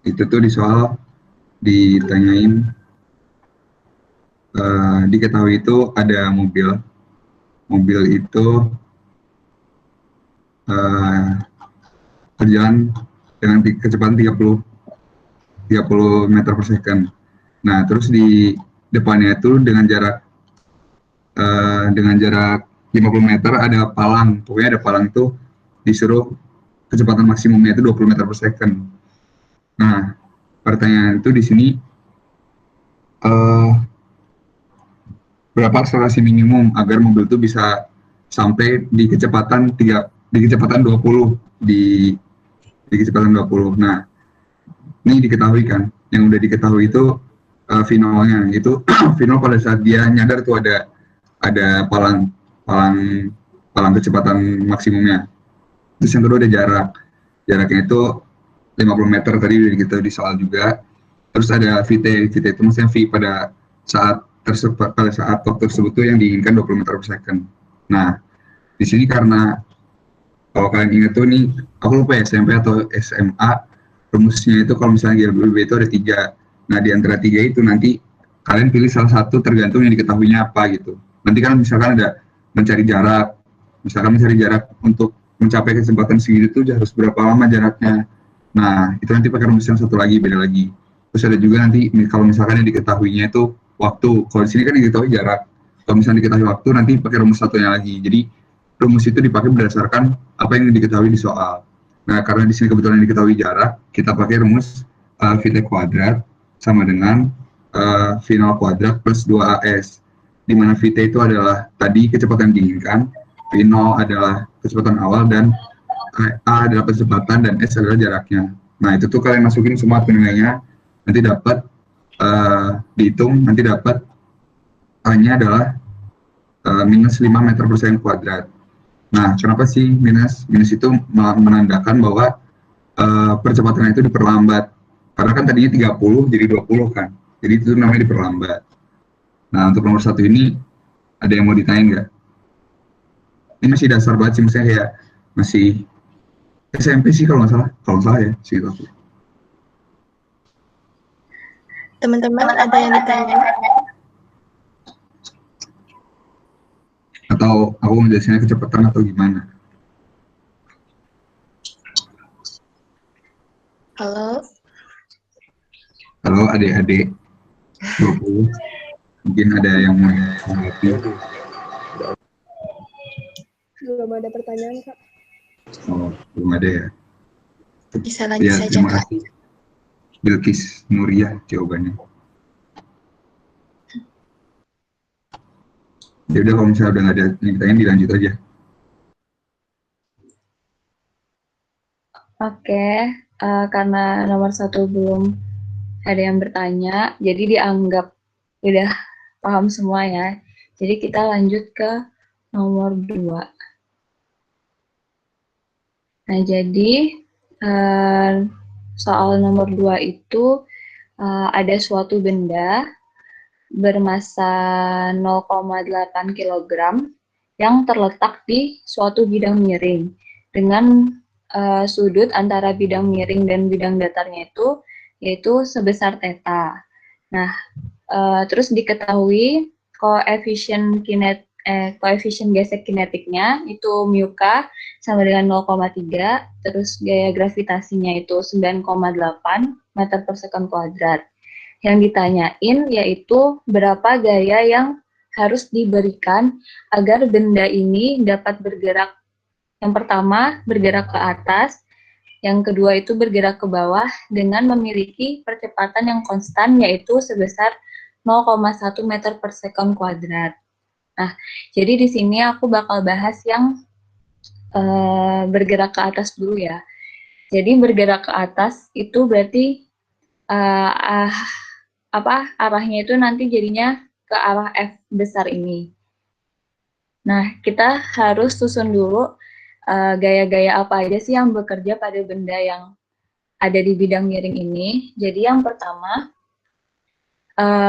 Itu tuh di soal ditanyain, diketahui itu ada mobil. Mobil itu uh, berjalan dengan kecepatan 30 meter per second. Nah, terus di depannya itu dengan jarak 50 meter ada palang. Pokoknya ada palang itu disuruh kecepatan maksimumnya itu 20 meter per second. Nah, pertanyaan itu di sini, uh, berapa akselerasi minimum agar mobil itu bisa sampai di kecepatan 20 di kecepatan 20. Nah, ini diketahui kan, yang udah diketahui itu finalnya itu final pada saat dia nyadar tuh ada palang palang palang kecepatan maksimumnya. Terus yang kedua ada jaraknya itu 50 meter tadi udah gitu di soal juga. Terus ada VT itu maksudnya V pada saat waktu tersebut tuh yang diinginkan 20 meter per second. Nah, di sini karena kalau kalian ingat tuh nih, aku lupa ya SMP atau SMA, rumusnya itu kalau misalnya GLBB itu ada tiga. Nah, di antara tiga itu nanti kalian pilih salah satu tergantung yang diketahuinya apa gitu. Nanti kan misalkan ada mencari jarak, misalkan mencari jarak untuk mencapai kecepatan segitu tuh harus berapa lama jaraknya. Nah, itu nanti pakai rumus yang satu lagi, beda lagi. Terus ada juga nanti kalau misalkan yang diketahuinya itu waktu. Kalau di sini kan yang diketahui jarak. Kalau misalnya diketahui waktu, nanti pakai rumus satunya lagi. Jadi rumus itu dipakai berdasarkan apa yang diketahui di soal. Nah, karena di sini kebetulan yang diketahui jarak, kita pakai rumus VT kuadrat sama dengan final kuadrat plus 2AS. Di mana VT itu adalah tadi kecepatan diinginkan, V0 adalah kecepatan awal, dan A adalah kecepatan, dan S adalah jaraknya. Nah, itu tuh kalian masukin semua nilainya, nanti dapat dihitung, nanti dapat A-nya adalah minus 5 meter per second kuadrat. Nah, kenapa sih minus? Minus itu menandakan bahwa percepatannya itu diperlambat. Karena kan tadinya 30 jadi 20 kan. Jadi itu namanya diperlambat. Nah, untuk nomor satu ini ada yang mau ditanyain nggak? Ini masih dasar banget sih, misalnya kayak masih SMP sih kalau nggak salah. Kalau nggak salah ya, sih itu. Teman-teman ada yang ditanya? Atau aku menjelaskannya kecepatan atau gimana? Halo? Kalau adik-adik 20, mungkin ada yang mau mengerti. Belum ada pertanyaan, Kak. Oh, belum ada ya. Bisa lanjut Ya, saja, terima Kak. kasih. Bilkis Nuriyah jawabannya. Ya udah, kalau misalnya udah nggak ada yang ditanya, dilanjut aja. Oke, karena nomor 1 belum ada yang bertanya, jadi dianggap udah paham semua ya. Jadi kita lanjut ke nomor 2. Nah, jadi soal nomor 2 itu ada suatu benda bermasa 0,8 kg yang terletak di suatu bidang miring dengan sudut antara bidang miring dan bidang datarnya itu yaitu sebesar theta. Nah, terus diketahui koefisien gesek kinetiknya itu mu k sama dengan 0,3, terus gaya gravitasinya itu 9,8 meter per sekon kuadrat. Yang ditanyain yaitu berapa gaya yang harus diberikan agar benda ini dapat bergerak. Yang pertama, bergerak ke atas. Yang kedua itu bergerak ke bawah dengan memiliki percepatan yang konstan yaitu sebesar 0,1 meter per sekon kuadrat. Nah, jadi di sini aku bakal bahas yang bergerak ke atas dulu ya. Jadi bergerak ke atas itu berarti arahnya itu nanti jadinya ke arah F besar ini. Nah, kita harus susun dulu gaya-gaya apa aja sih yang bekerja pada benda yang ada di bidang miring ini. Jadi yang pertama,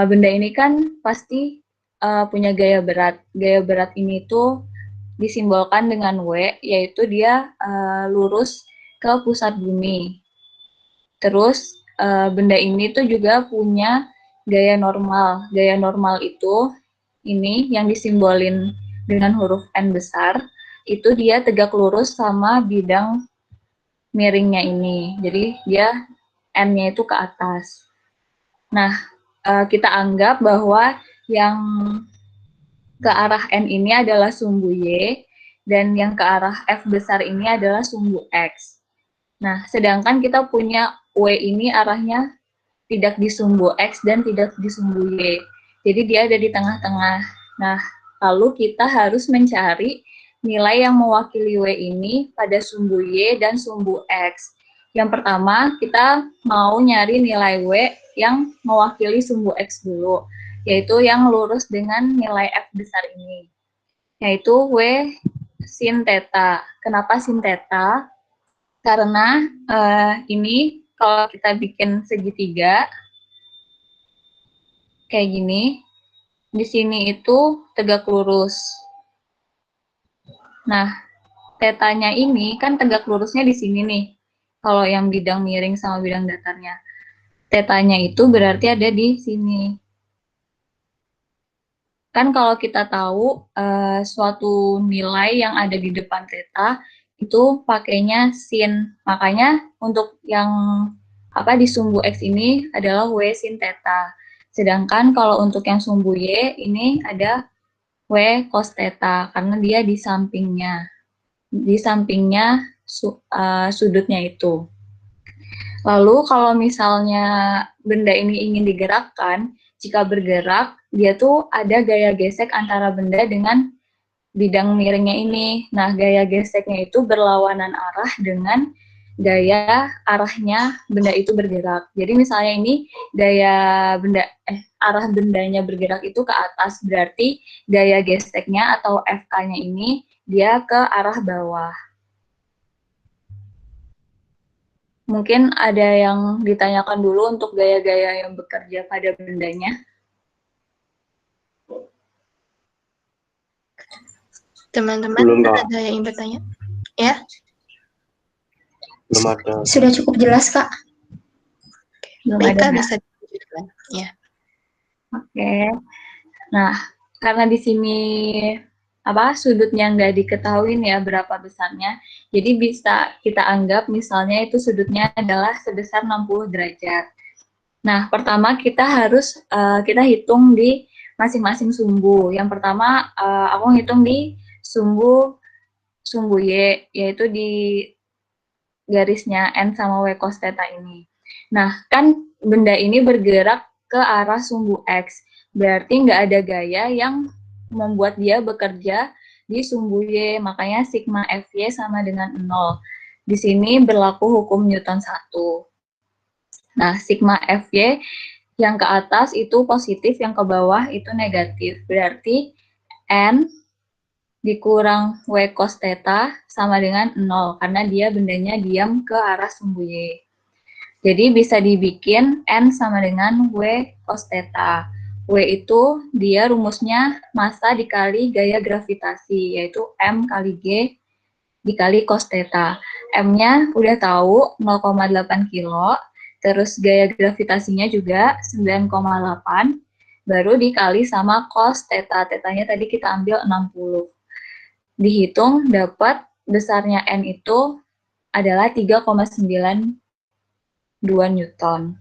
benda ini kan pasti punya gaya berat. Gaya berat ini tuh disimbolkan dengan W, yaitu dia lurus ke pusat bumi. Terus benda ini tuh juga punya gaya normal. Gaya normal itu ini yang disimbolin dengan huruf N besar, itu dia tegak lurus sama bidang miringnya ini. Jadi dia N-nya itu ke atas. Nah, kita anggap bahwa yang ke arah N ini adalah sumbu Y, dan yang ke arah F besar ini adalah sumbu X. Nah, sedangkan kita punya W ini arahnya tidak di sumbu X dan tidak di sumbu Y. Jadi dia ada di tengah-tengah. Nah, lalu kita harus mencari nilai yang mewakili W ini pada sumbu Y dan sumbu X. Yang pertama, kita mau nyari nilai W yang mewakili sumbu X dulu, yaitu yang lurus dengan nilai F besar ini, yaitu W sin theta. Kenapa sin theta? Karena ini kalau kita bikin segitiga, kayak gini, di sini itu tegak lurus. Nah, tetanya ini kan tegak lurusnya di sini nih, kalau yang bidang miring sama bidang datarnya. Tetanya itu berarti ada di sini. Kan kalau kita tahu suatu nilai yang ada di depan theta itu pakainya sin. Makanya untuk yang di sumbu X ini adalah W sin theta. Sedangkan kalau untuk yang sumbu Y ini ada W cos theta karena dia di sampingnya. Di sampingnya sudutnya itu. Lalu kalau misalnya benda ini ingin digerakkan, jika bergerak, dia tuh ada gaya gesek antara benda dengan bidang miringnya ini. Nah, gaya geseknya itu berlawanan arah dengan gaya arahnya benda itu bergerak. Jadi misalnya ini arah bendanya bergerak itu ke atas, berarti gaya geseknya atau FK-nya ini dia ke arah bawah. Mungkin ada yang ditanyakan dulu untuk gaya-gaya yang bekerja pada bendanya. Teman-teman ada yang ingin bertanya? Ya? Belum ada. Sudah cukup jelas, Kak? Belum Baik, Kak, ada. bisa dilanjutkan. Ya. Oke. Nah, karena di sini sudutnya nggak diketahui ya berapa besarnya, jadi bisa kita anggap misalnya itu sudutnya adalah sebesar 60 derajat. Nah, pertama kita harus kita hitung di masing-masing sumbu. Yang pertama aku hitung di sumbu Y, yaitu di garisnya N sama W cos theta ini. Nah, kan benda ini bergerak ke arah sumbu X, berarti nggak ada gaya yang membuat dia bekerja di sumbu Y, makanya sigma Fy sama dengan 0. Di sini berlaku hukum Newton 1. Nah, sigma Fy yang ke atas itu positif, yang ke bawah itu negatif. Berarti N dikurang W cos theta sama dengan 0, karena dia bendanya diam ke arah sumbu Y. Jadi bisa dibikin N sama dengan W cos theta. W itu dia rumusnya massa dikali gaya gravitasi, yaitu M kali G dikali cos theta. M-nya udah tahu 0,8 kilo, terus gaya gravitasinya juga 9,8, baru dikali sama cos theta. Tetanya tadi kita ambil 60. Dihitung dapat besarnya N itu adalah 3,92 Newton.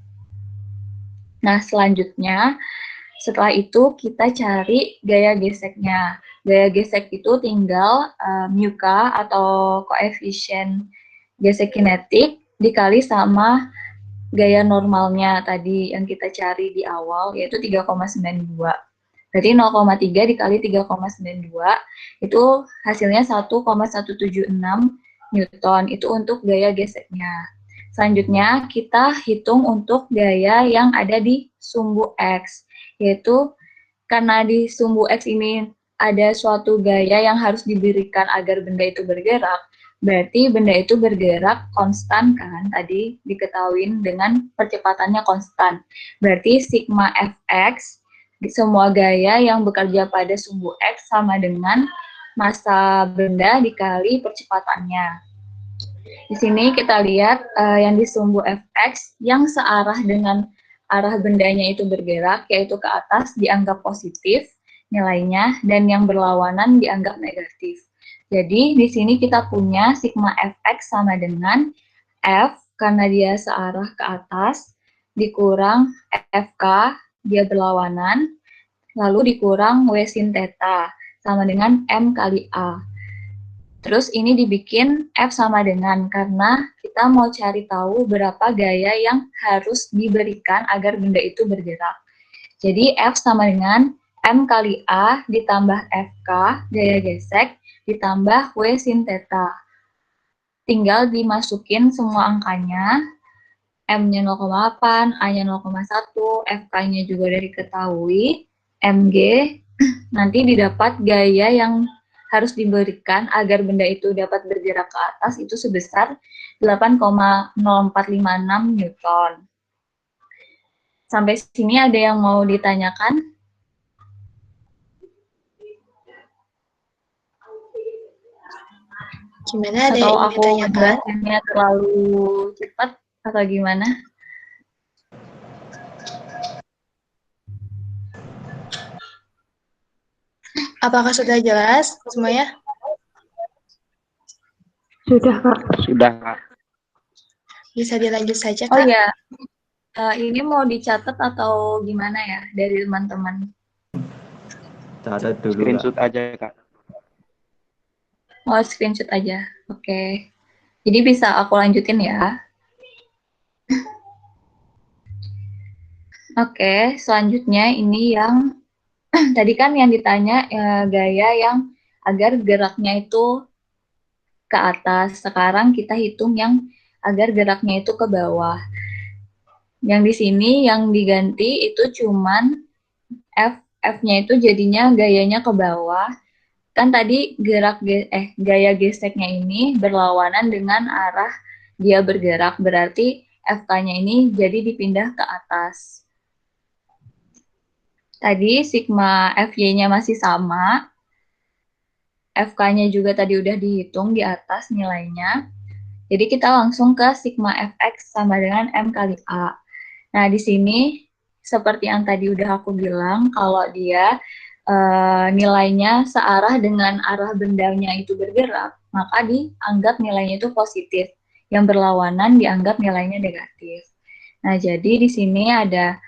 Nah, selanjutnya setelah itu kita cari gaya geseknya. Gaya gesek itu tinggal mu k atau koefisien gesek kinetik dikali sama gaya normalnya tadi yang kita cari di awal, yaitu 3,92. Berarti 0,3 dikali 3,92 itu hasilnya 1,176 Newton. Itu untuk gaya geseknya. Selanjutnya kita hitung untuk gaya yang ada di sumbu X, yaitu karena di sumbu X ini ada suatu gaya yang harus diberikan agar benda itu bergerak, berarti benda itu bergerak konstan kan, tadi diketahui dengan percepatannya konstan. Berarti sigma Fx, semua gaya yang bekerja pada sumbu X sama dengan massa benda dikali percepatannya. Di sini kita lihat yang di sumbu fx yang searah dengan arah bendanya itu bergerak, yaitu ke atas dianggap positif nilainya, dan yang berlawanan dianggap negatif. Jadi di sini kita punya sigma fx sama dengan f karena dia searah ke atas, dikurang fk, dia berlawanan, lalu dikurang w sin theta, sama dengan m kali a. Terus ini dibikin F sama dengan, karena kita mau cari tahu berapa gaya yang harus diberikan agar benda itu bergerak. Jadi F sama dengan M kali A ditambah FK, gaya gesek, ditambah W sin theta. Tinggal dimasukin semua angkanya, M-nya 0,8, A-nya 0,1, FK-nya juga dari ketahui, MG, nanti didapat gaya yang harus diberikan agar benda itu dapat bergerak ke atas itu sebesar 8,0456 Newton. Sampai sini ada yang mau ditanyakan? Gimana, ada atau yang aku ditanyakan? jelasinnya terlalu cepat atau gimana? Apakah sudah jelas semuanya? Sudah, Kak. Sudah, Kak. Bisa dilanjut saja, Oh Kak? ya, ini mau dicatat atau gimana ya dari teman-teman? Catat dulu, Kak. Screenshot aja, Kak. Oh, screenshot aja. Oke. Jadi bisa aku lanjutin ya. Oke, selanjutnya ini yang tadi kan yang ditanya gaya yang agar geraknya itu ke atas. Sekarang kita hitung yang agar geraknya itu ke bawah. Yang di sini yang diganti itu cuman F-nya itu jadinya gayanya ke bawah. Kan tadi gaya geseknya ini berlawanan dengan arah dia bergerak, berarti FK-nya ini jadi dipindah ke atas. Tadi sigma FY-nya masih sama, FK-nya juga tadi udah dihitung di atas nilainya. Jadi kita langsung ke sigma Fx sama dengan M kali A. Nah, di sini seperti yang tadi udah aku bilang, kalau dia nilainya searah dengan arah bendanya itu bergerak, maka dianggap nilainya itu positif. Yang berlawanan dianggap nilainya negatif. Nah, jadi di sini ada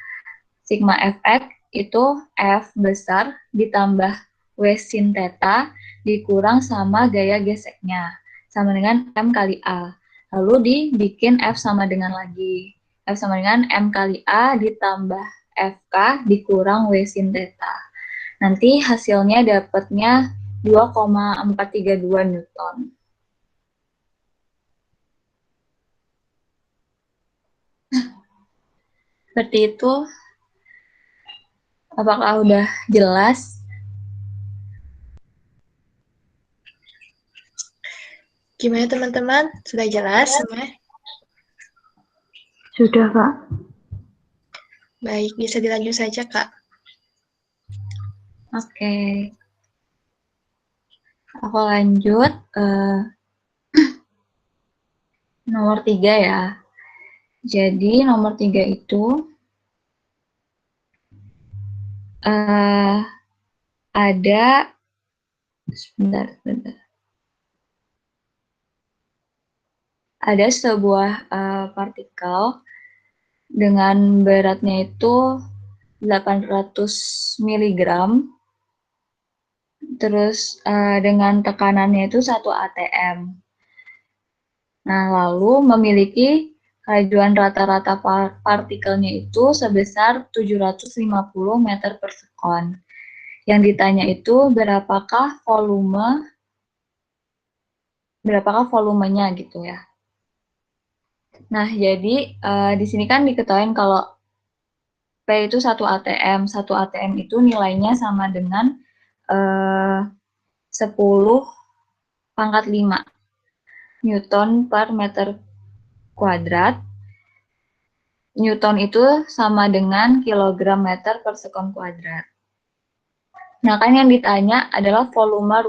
sigma Fx itu F besar ditambah W sin theta dikurang sama gaya geseknya, sama dengan M kali A. Lalu dibikin F sama dengan lagi. F sama dengan M kali A ditambah FK dikurang W sin theta. Nanti hasilnya dapatnya 2,432 Newton. Seperti itu. Apakah udah jelas? Gimana teman-teman? Sudah jelas semua? Sudah, Kak. Baik, bisa dilanjut saja, Kak. Oke. Aku lanjut. Nomor 3 ya. Jadi nomor 3 itu ada sebentar. Ada sebuah partikel dengan beratnya itu 800 mg, terus dengan tekanannya itu 1 atm. Nah, lalu memiliki kelajuan rata-rata partikelnya itu sebesar 750 meter per sekon. Yang ditanya itu berapakah volumenya gitu ya. Nah, jadi di sini kan diketahui kalau P itu 1 atm. 1 atm itu nilainya sama dengan 10 pangkat 5 Newton per meter kuadrat. Newton itu sama dengan kilogram meter per sekon kuadrat. Nah, kan yang ditanya adalah volume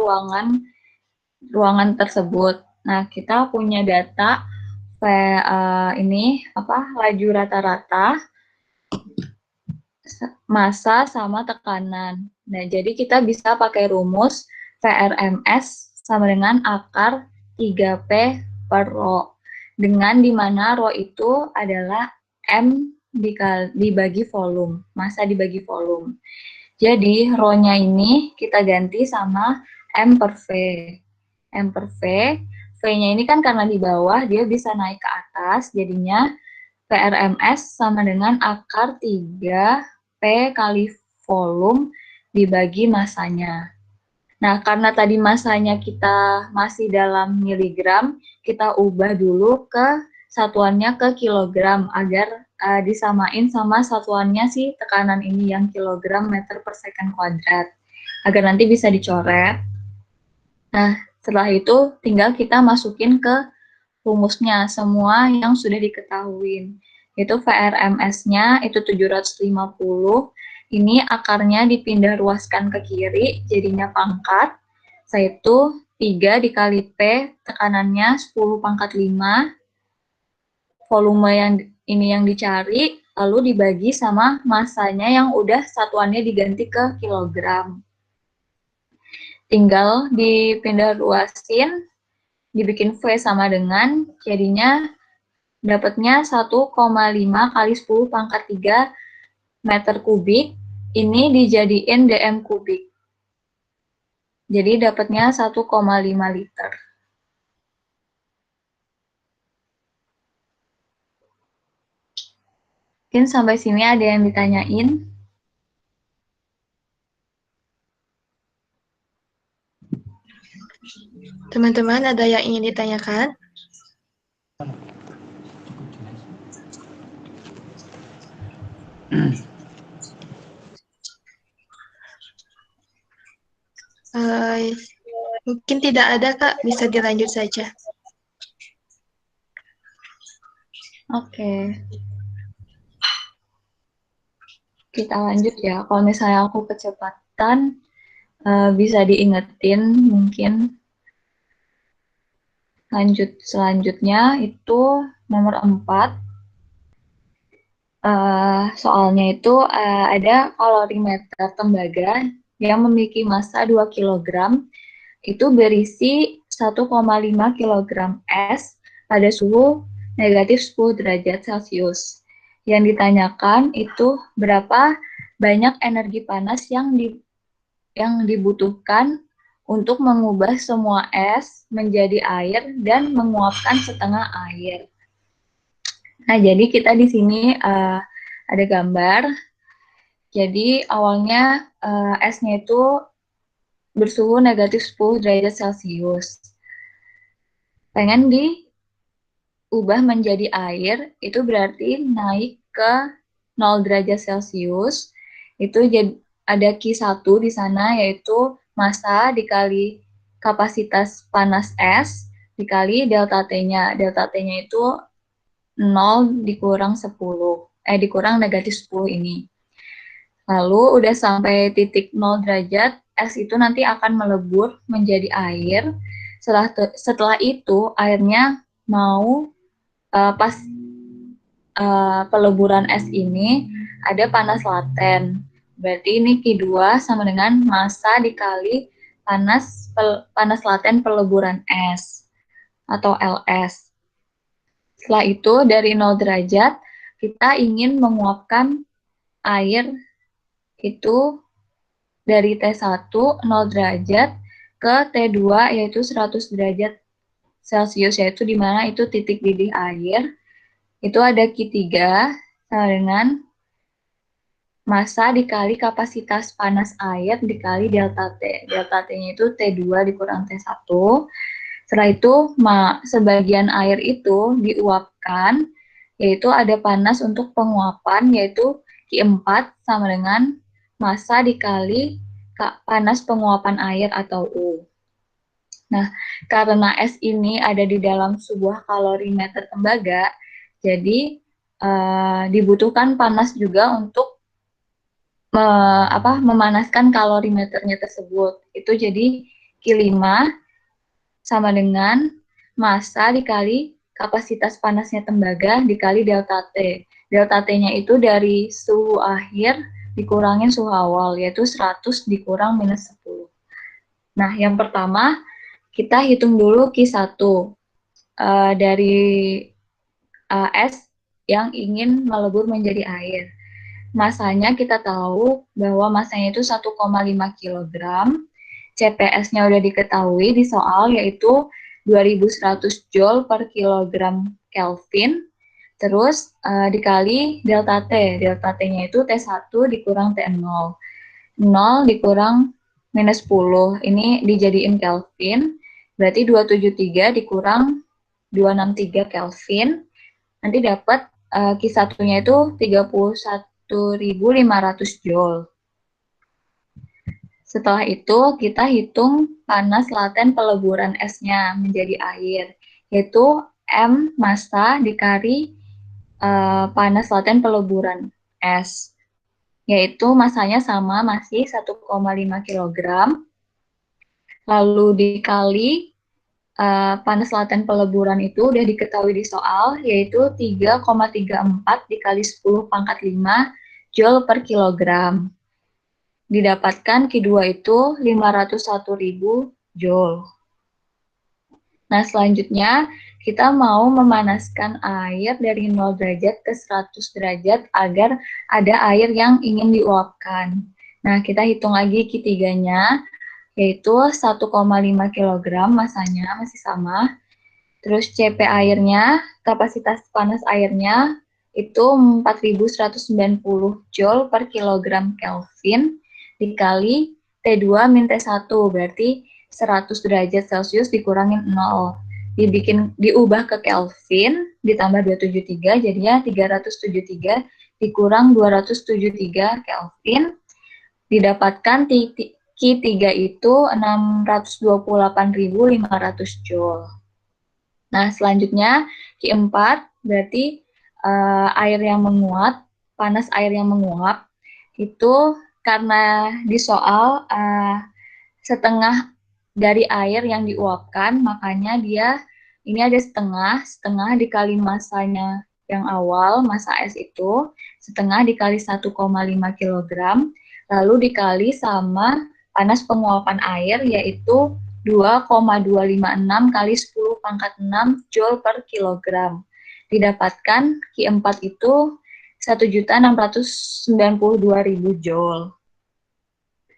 ruangan tersebut. Nah, kita punya data ini laju rata-rata massa sama tekanan. Nah, jadi kita bisa pakai rumus VRMS sama dengan akar 3P per rho. Dengan dimana rho itu adalah M dibagi volume, massa dibagi volume. Jadi rho-nya ini kita ganti sama M per V. M per V, V-nya ini kan karena di bawah, dia bisa naik ke atas, jadinya VRMS sama dengan akar 3P kali volume dibagi massanya. Nah, karena tadi massanya kita masih dalam miligram, kita ubah dulu ke satuannya ke kilogram agar disamain sama satuannya si tekanan ini yang kilogram meter per second kuadrat. Agar nanti bisa dicoret. Nah, setelah itu tinggal kita masukin ke rumusnya semua yang sudah diketahui. Itu VRMS-nya itu 750. Ini akarnya dipindah ruaskan ke kiri, jadinya pangkat. Yaitu 3 dikali P, tekanannya 10 pangkat 5. Volume yang dicari, lalu dibagi sama massanya yang udah satuannya diganti ke kilogram. Tinggal dipindah ruasin, dibikin V sama dengan, jadinya dapatnya 1,5 kali 10 pangkat 3 meter kubik, ini dijadiin dm kubik. Jadi dapatnya 1,5 liter. Mungkin sampai sini ada yang ditanyain? Teman-teman, ada yang ingin ditanyakan? Mungkin tidak ada, Kak. Bisa dilanjut saja. Oke. Kita lanjut ya. Kalau misalnya aku kecepatan, bisa diingetin mungkin. Lanjut selanjutnya itu nomor 4. Soalnya itu ada kalorimeter tembaga yang memiliki massa 2 kg, itu berisi 1,5 kg es pada suhu negatif 10 derajat Celcius. Yang ditanyakan itu berapa banyak energi panas yang dibutuhkan untuk mengubah semua es menjadi air dan menguapkan setengah air. Nah, jadi kita di sini ada gambar. Jadi awalnya esnya itu bersuhu negatif 10 derajat Celcius. Pengen diubah menjadi air, itu berarti naik ke 0 derajat Celcius. Itu ada Q1 di sana, yaitu massa dikali kapasitas panas es dikali delta T-nya. Delta T-nya itu 0 dikurang 10, dikurang negatif 10 ini. Lalu udah sampai titik 0 derajat, es itu nanti akan melebur menjadi air. Setelah itu airnya mau pas peleburan es ini ada panas laten. Berarti ini Q2 sama dengan massa dikali panas laten peleburan es atau LS. Setelah itu dari 0 derajat kita ingin menguapkan air itu dari T1 0 derajat ke T2 yaitu 100 derajat Celcius, yaitu di mana itu titik didih air. Itu ada Q3 sama dengan massa dikali kapasitas panas air dikali delta T. Delta T-nya itu T2 dikurang T1. Setelah itu sebagian air itu diuapkan, yaitu ada panas untuk penguapan, yaitu Q4 sama dengan massa dikali panas penguapan air atau U. Nah, karena es ini ada di dalam sebuah kalorimeter tembaga, jadi dibutuhkan panas juga untuk memanaskan kalorimeternya tersebut. Itu jadi Q5 sama dengan massa dikali kapasitas panasnya tembaga dikali delta T. Delta T-nya itu dari suhu akhir dikurangin suhu awal, yaitu 100 dikurang minus 10. Nah, yang pertama, kita hitung dulu Q1 dari es yang ingin melebur menjadi air. Masanya kita tahu bahwa masanya itu 1,5 kg. CPS-nya udah diketahui di soal, yaitu 2100 Joule per kilogram Kelvin. Terus dikali delta T. Delta T-nya itu T1 dikurang T0. 0 dikurang minus 10. Ini dijadiin Kelvin. Berarti 273 dikurang 263 Kelvin. Nanti dapat Q1-nya itu 31.500 Joule. Setelah itu, kita hitung panas laten peleburan esnya menjadi air, yaitu M massa dikali panas laten peleburan es, yaitu massanya sama, masih 1,5 kg, lalu dikali panas laten peleburan itu udah diketahui di soal, yaitu 3,34 dikali 10 pangkat 5 Joule per kilogram. Didapatkan Q2 itu 501.000 Joule. Nah, selanjutnya kita mau memanaskan air dari 0 derajat ke 100 derajat agar ada air yang ingin diuapkan. Nah, kita hitung lagi Q3-nya, yaitu 1,5 kg masanya masih sama. Terus CP airnya, kapasitas panas airnya itu 4.190 Joule per kilogram Kelvin dikali T2 min T1, berarti 100 derajat Celcius dikurangin 0. Diubah ke Kelvin, ditambah 273, jadinya 373 dikurang 273 Kelvin, didapatkan Q3 itu 628.500 Joule. Nah, selanjutnya Q4 berarti air yang menguap, panas air yang menguap, itu karena di soal setengah dari air yang diuapkan, makanya dia ini ada setengah dikali massanya yang awal, massa es itu, setengah dikali 1,5 kg, lalu dikali sama panas penguapan air, yaitu 2,256 kali 10 pangkat 6 Joule per kilogram. Didapatkan Q4 itu 1.692.000 Joule.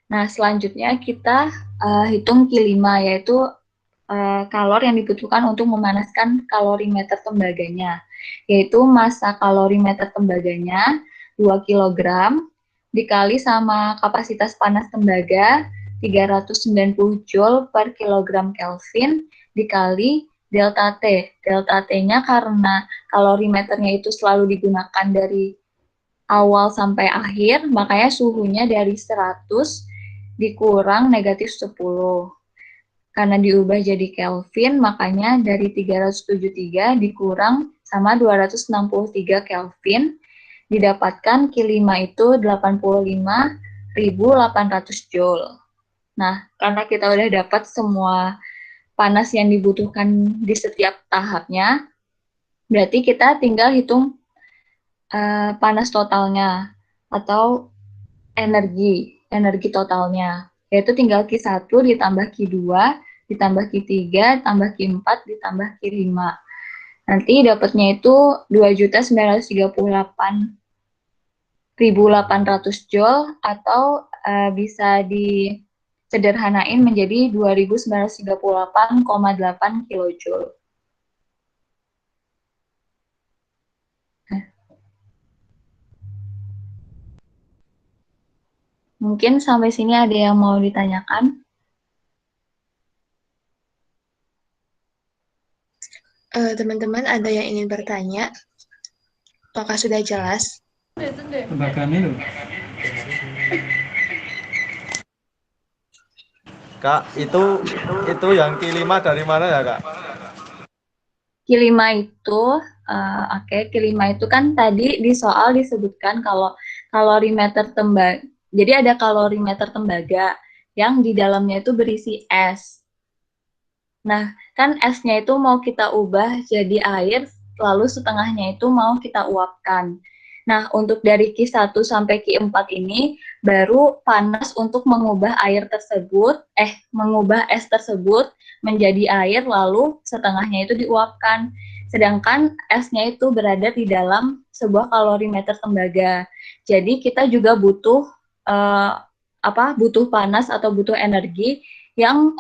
Nah, selanjutnya kita hitung Q5, yaitu kalor yang dibutuhkan untuk memanaskan kalorimeter tembaganya, yaitu massa kalorimeter tembaganya 2 kg dikali sama kapasitas panas tembaga 390 Joule per kilogram Kelvin dikali delta T. Delta T-nya karena kalorimeternya itu selalu digunakan dari awal sampai akhir, makanya suhunya dari 100 dikurang negatif 10. Karena diubah jadi Kelvin, makanya dari 373 dikurang sama 263 Kelvin, didapatkan Q5 itu 85.800 Joule. Nah, karena kita udah dapat semua panas yang dibutuhkan di setiap tahapnya, berarti kita tinggal hitung panas totalnya atau energi totalnya, yaitu tinggal Q1 ditambah Q2 ditambah Q3 tambah Q4 ditambah Q5. Nanti dapatnya itu 2.938.800 Joule atau bisa disederhanain menjadi 2.938,8 kilojoule. Mungkin sampai sini ada yang mau ditanyakan? Teman-teman ada yang ingin bertanya? Apakah sudah jelas? Kak, itu yang Q5 dari mana ya, Kak? Q5 itu, Q5 itu kan tadi di soal disebutkan kalau kalorimeter tembaga, jadi ada kalorimeter tembaga yang di dalamnya itu berisi es. Nah, kan esnya itu mau kita ubah jadi air, lalu setengahnya itu mau kita uapkan. Nah, untuk dari Q1 sampai Q4 ini baru panas untuk mengubah mengubah es tersebut menjadi air, lalu setengahnya itu diuapkan. Sedangkan esnya itu berada di dalam sebuah kalorimeter tembaga. Jadi kita juga butuh butuh panas atau butuh energi yang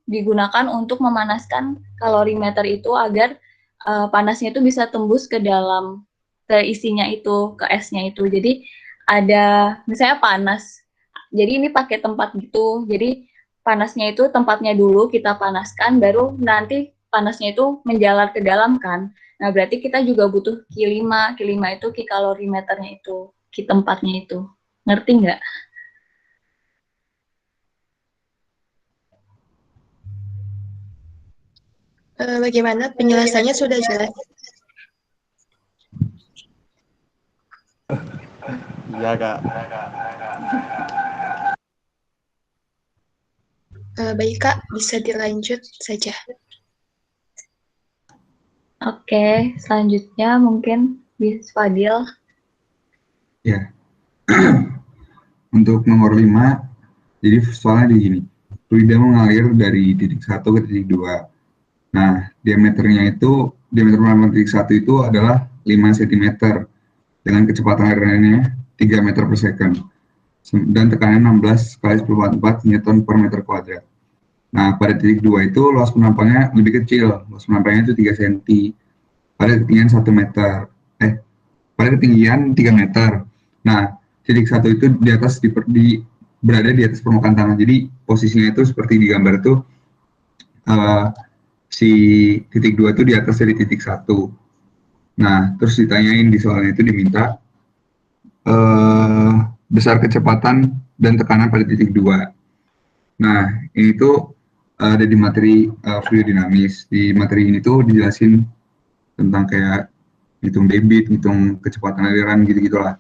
digunakan untuk memanaskan kalorimeter itu agar panasnya itu bisa tembus ke dalam ke isinya itu, ke esnya itu. Jadi ada misalnya panas. Jadi ini pakai tempat gitu. Jadi panasnya itu tempatnya dulu kita panaskan, baru nanti panasnya itu menjalar ke dalam kan. Nah, berarti kita juga butuh Q5. Q5 itu Q kalorimeternya itu, Q tempatnya itu. Ngerti nggak? Bagaimana penjelasannya sudah jelas? Iya, Kak. Baik Kak, bisa dilanjut saja. Oke, selanjutnya mungkin Bis Fadil. Ya. Untuk nomor 5, jadi soalnya di gini, fluida mengalir dari titik 1 ke titik 2. Nah, diameter pengalaman titik 1 itu adalah 5 cm dengan kecepatan alirannya 3 meter per second dan tekanan 16 kali 10⁴ Newton per meter kuadrat. Nah, pada titik 2 itu luas penampangnya lebih kecil, luas penampangnya itu 3 cm pada ketinggian 1 meter. Pada ketinggian 3 meter. Nah, titik 1 itu berada di atas permukaan tanah. Jadi posisinya itu seperti di gambar itu si titik 2 itu di atas dari titik 1. Nah, terus ditanyain di soalnya itu diminta besar kecepatan dan tekanan pada titik 2. Nah, ini tuh ada di materi fluidinamis. Di materi ini tuh dijelasin tentang kayak hitung debit, hitung kecepatan aliran gitu-gitulah.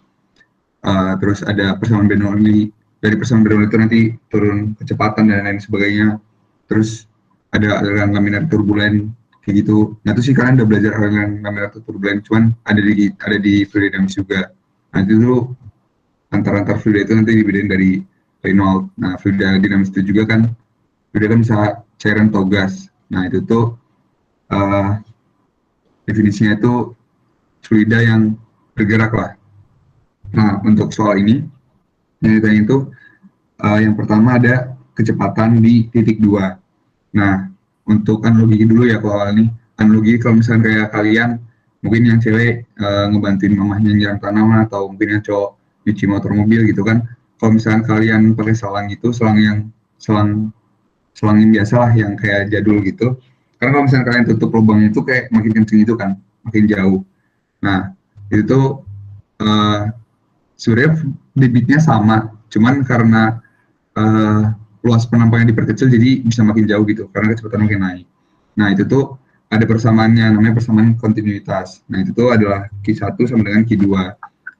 Terus ada persamaan Bernoulli. Dari persamaan Bernoulli itu nanti turun kecepatan dan lain sebagainya. Terus ada aliran laminar turbulen kayak gitu. Nah, itu sih kalian udah belajar aliran laminar turbulen, cuman ada di fluidinamis juga. Nah, itu tuh antar fluida itu nanti dibedain dari Reynolds. Nah, fluida dinamis itu juga kan fluida kan bisa cairan atau gas. Nah, itu tuh definisinya itu fluida yang bergerak lah. Nah, untuk soal ini yang ditanya itu yang pertama ada kecepatan di titik 2. Nah, untuk analogi dulu ya kalau ini. Analogi kalau misalnya kayak kalian, mungkin yang cewek ngebantuin mamahnya nyiram tanaman, atau mungkin yang cowok nyuci motor mobil gitu kan. Kalau misalnya kalian pakai selang gitu, selang yang biasa lah, yang kayak jadul gitu. Karena kalau misalnya kalian tutup lubangnya itu kayak makin kenceng itu kan, makin jauh. Nah, itu tuh sebenarnya debitnya sama, cuman karena luas penampangnya diperkecil jadi bisa makin jauh gitu karena kecepatan makin naik. Nah, itu tuh ada persamaannya, namanya persamaan kontinuitas. Nah, itu tuh adalah Q1 sama dengan Q2.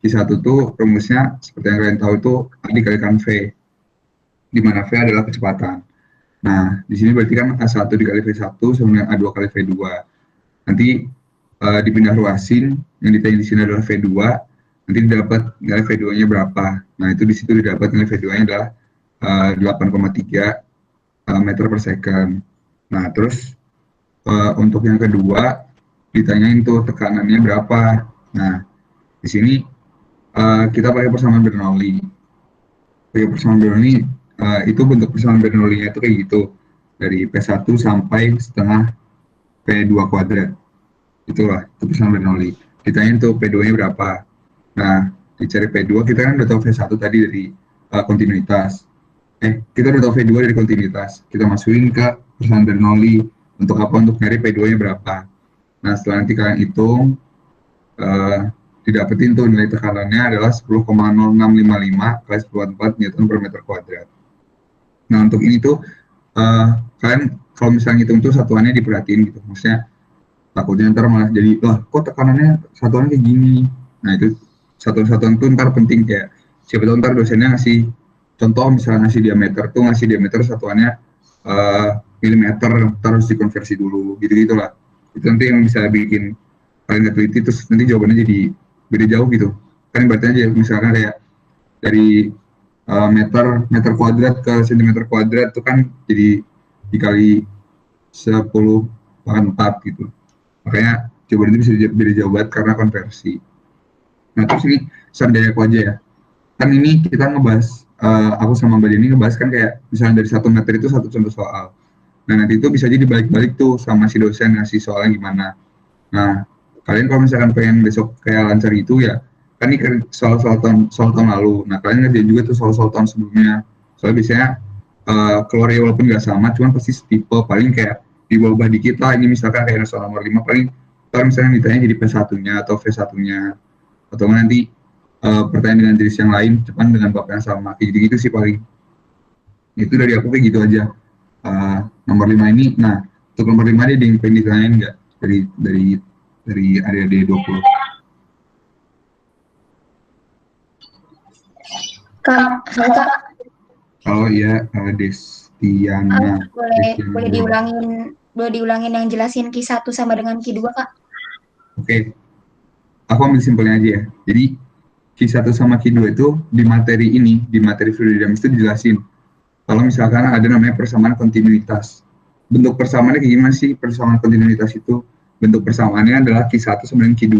Q1 tuh rumusnya seperti yang kalian tahu itu A dikalikan V, di mana V adalah kecepatan. Nah, di sini berarti kan A1 dikali V1 sama dengan A2 kali V2. Nanti dipindah ruasin, yang ditanya di sini adalah V2, nanti didapat nilai V2-nya berapa. Nah, itu di situ didapat nilai V2-nya adalah 8,3 meter per second. Nah, terus untuk yang kedua ditanyain tuh tekanannya berapa. Nah, di sini kita pakai persamaan Bernoulli. Pakai persamaan Bernoulli itu bentuk persamaan Bernoulli-nya itu kayak gitu. Dari P1 sampai setengah P2 kuadrat. Itulah, itu persamaan Bernoulli. Ditanyain tuh P2-nya berapa. Nah, dicari P2, kita kan udah tahu V1 tadi dari kontinuitas. Kita udah tahu V2 dari kontinuitas. Kita masukin ke persamaan Bernoulli. Untuk apa? Untuk nyari P2-nya berapa. Nah, setelah nanti kalian hitung, didapetin tuh nilai tekanannya adalah 10,0655 kali 10⁴ Newton per meter kuadrat. Nah, untuk ini tuh kalian kalau misalnya hitung tuh satuannya diperhatiin gitu. Maksudnya takutnya ntar malah jadi, wah kok tekanannya satuannya kayak gini. Nah, itu satuan-satuan tuh ntar penting, kayak siapa tahu ntar dosennya ngasih contoh, misalnya ngasih diameter satuannya milimeter, terus dikonversi dulu, gitu-gitulah. Itu nanti yang bisa bikin kalian nggak teliti, terus nanti jawabannya jadi beda jauh gitu. Kan ibaratnya aja, misalkan kayak dari meter kuadrat ke sentimeter kuadrat itu kan jadi dikali 10 bahkan 4 gitu. Makanya jawaban itu bisa beda jauh banget karena konversi. Nah terus ini seandainya aku aja ya, kan ini kita ngebahas, aku sama Mbak Dini ngebahas kan kayak misalnya dari 1 meter itu satu contoh soal. Nah nanti itu bisa jadi balik-balik tuh sama si dosen ngasih soalnya gimana. Nah kalian kalau misalkan pengen besok kayak lancar itu ya, kan ini kan soal tahun lalu. Nah kalian ngerjain juga tuh soal tahun sebelumnya. Soalnya biasanya keluar ya walaupun nggak sama, cuman pasti tipe paling kayak diubah dikit lah. Ini misalkan kayak soal nomor 5 paling kalau misalnya ditanya jadi P1-nya atau V1-nya, atau nanti pertanyaan dengan jenis yang lain depan dengan bab yang sama, kayak gitu-gitu sih paling. Itu dari aku kayak gitu aja. Nomor 5 ini, nah untuk nomor 5 dia ada yang pengen ditanyain nggak dari adik-adik 20? Kak, halo Kak. Oh iya, Destiana. Boleh diulangin yang jelasin Q1 sama dengan Q2 Kak? Oke. Aku ambil simpelnya aja ya. Jadi Q1 sama Q2 itu di materi ini, di materi fluid dynamics itu dijelasin. Kalau misalkan ada namanya persamaan kontinuitas. Bentuk persamaannya kayak gimana sih persamaan kontinuitas itu? Bentuk persamaannya adalah Q1 sama dengan Q2.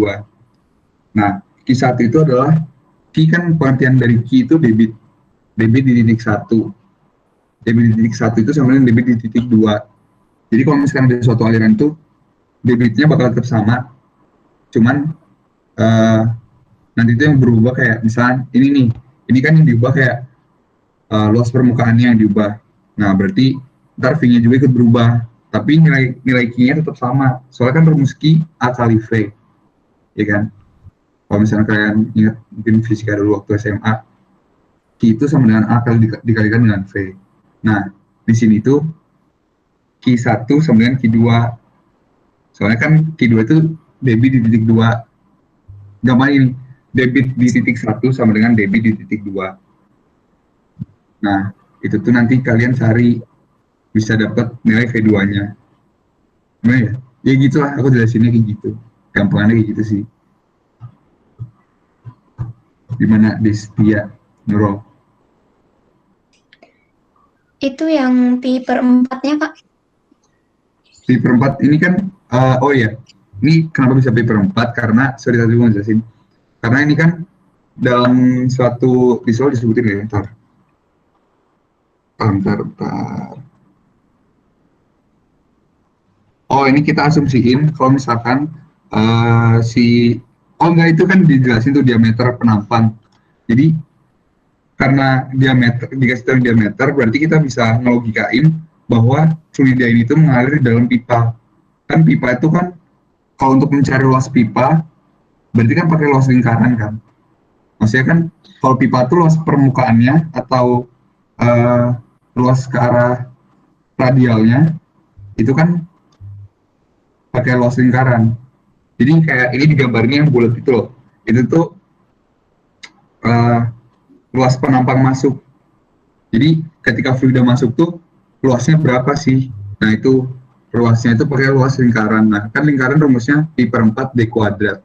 Nah, Q1 itu adalah, Q kan pengertian dari Q itu debit. Debit di titik 1. Debit di titik 1 itu sama dengan debit di titik 2. Jadi kalau misalkan ada suatu aliran itu, debitnya bakal tetap sama. Cuman, nanti itu yang berubah kayak misalnya ini nih, ini kan yang diubah kayak luas permukaannya yang diubah. Nah berarti ntar V-nya juga ikut berubah, tapi nilai Q-nya tetap sama. Soalnya kan rumus Q A kali V, ya kan? Kalau misalnya kalian ingat mungkin fisika dulu waktu SMA, Q itu sama dengan A kali dikalikan dengan V. Nah di sini tuh Q1 sama dengan Q2. Soalnya kan Q2 itu debit di titik 2. Gampang ini, debit di titik 1 sama dengan debit di titik 2. Nah, itu tuh nanti kalian cari bisa dapat nilai V2-nya. Gimana ya? Ya gitulah, aku jelasinnya kayak gitu. Gampangannya kayak gitu sih. Gimana, Destia, Nurul? Itu yang pi per 4-nya Kak? Pi per 4 ini kan, oh iya, ini kenapa bisa pi per 4? Karena, sorry tadi gue ngejelasin. Karena ini kan dalam suatu visual disebutin ya, bentar. Oh ini kita asumsiin kalau misalkan oh enggak, itu kan dijelasin tuh diameter penampang. Jadi karena diameter, dikasih tahu diameter, berarti kita bisa ngelogikain bahwa fluida ini tuh mengalir di dalam pipa. Kan pipa itu kan kalau untuk mencari luas pipa, berarti kan pakai luas lingkaran kan. Maksudnya kan kalau pipa itu luas permukaannya atau luas ke arah radialnya itu kan pakai luas lingkaran. Jadi kayak ini digambarnya yang bulat itu loh. Itu tuh luas penampang masuk. Jadi ketika fluida masuk tuh luasnya berapa sih? Nah itu luasnya itu pakai luas lingkaran. Nah kan lingkaran rumusnya pi per 4 d kuadrat.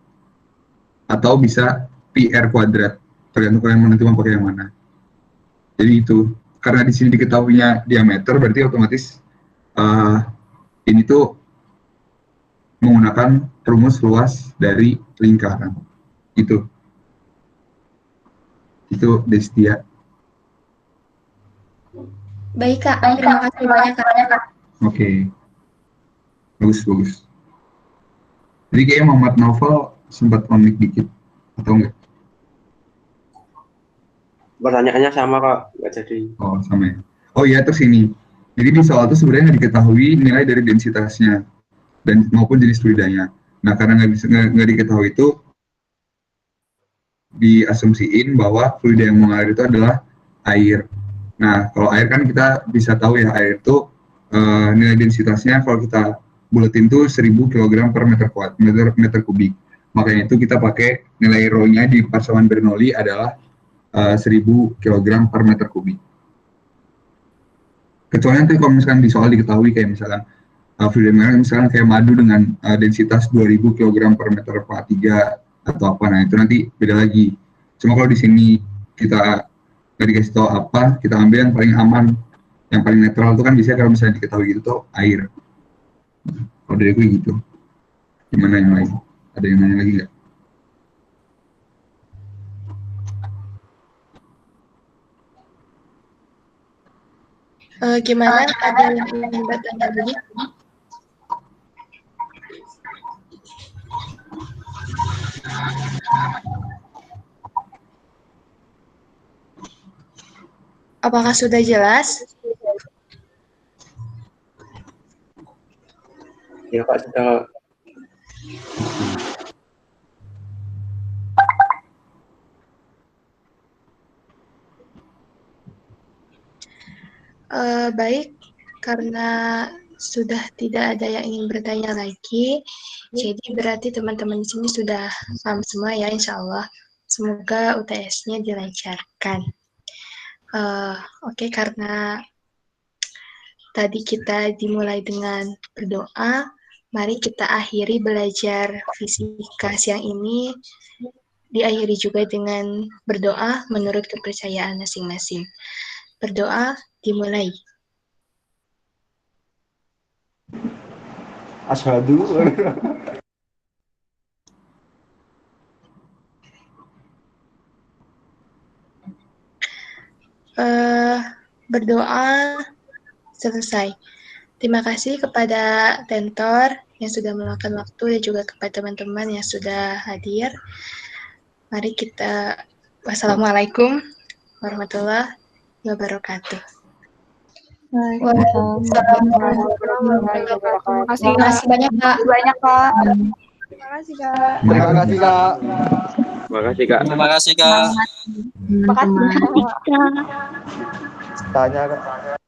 Atau bisa pi r kuadrat. Tergantung kalian nanti mau pakai yang mana. Jadi itu. Karena di sini diketahuinya diameter, berarti otomatis ini tuh menggunakan rumus luas dari lingkaran. Itu Destia. Baik Kak, terima kasih banyak Kak. Oke. Bagus. Jadi kayaknya Muhammad Novel sempat on-mic dikit, atau enggak? Pertanyaannya sama Kak, nggak jadi. Oh, sama ya. Oh iya, terus ini. Jadi di soal itu sebenarnya nggak diketahui nilai dari densitasnya dan maupun jenis fluidanya. Nah, karena nggak diketahui itu, diasumsiin bahwa fluida yang mengalir itu adalah air. Nah, kalau air kan kita bisa tahu ya, air itu nilai densitasnya kalau kita buletin tuh 1000 kg per meter kubik. Makanya itu kita pakai nilai rho-nya di persamaan Bernoulli adalah 1000 kg per meter kubik. Kecuali nanti kalau misalkan di soal diketahui kayak misalkan filmnya misalkan kayak madu dengan densitas 2000 kg per meter per 3 atau apa, nah itu nanti beda lagi. Cuma kalau di sini kita nggak dikasih tahu apa, kita ambil yang paling aman, yang paling netral itu kan bisa kalau misalnya diketahui gitu tuh air. Kalau dari gue gitu. Gimana yang lain? Ada yang nanya lagi nggak? Gimana? Ada yang ingin bertanya lagi? Apakah sudah jelas? Ya Kak, sudah. Baik, karena sudah tidak ada yang ingin bertanya lagi, jadi berarti teman-teman di sini sudah paham semua ya, insya Allah. Semoga UTS-nya dilancarkan. Oke, karena tadi kita dimulai dengan berdoa, mari kita akhiri belajar fisika siang ini, diakhiri juga dengan berdoa menurut kepercayaan masing-masing. Berdoa dimulai. Asyhadu. Berdoa selesai. Terima kasih kepada tentor yang sudah meluangkan waktu dan juga kepada teman-teman yang sudah hadir. Mari kita wassalamualaikum warahmatullahi wabarakatuh. Terima kasih banyak Kak. Terima kasih, Kak. Terima kasih, Kak. Terima kasih Kak. Terima kasih, Kak. Terima kasih, Kak. Tanya, Kak.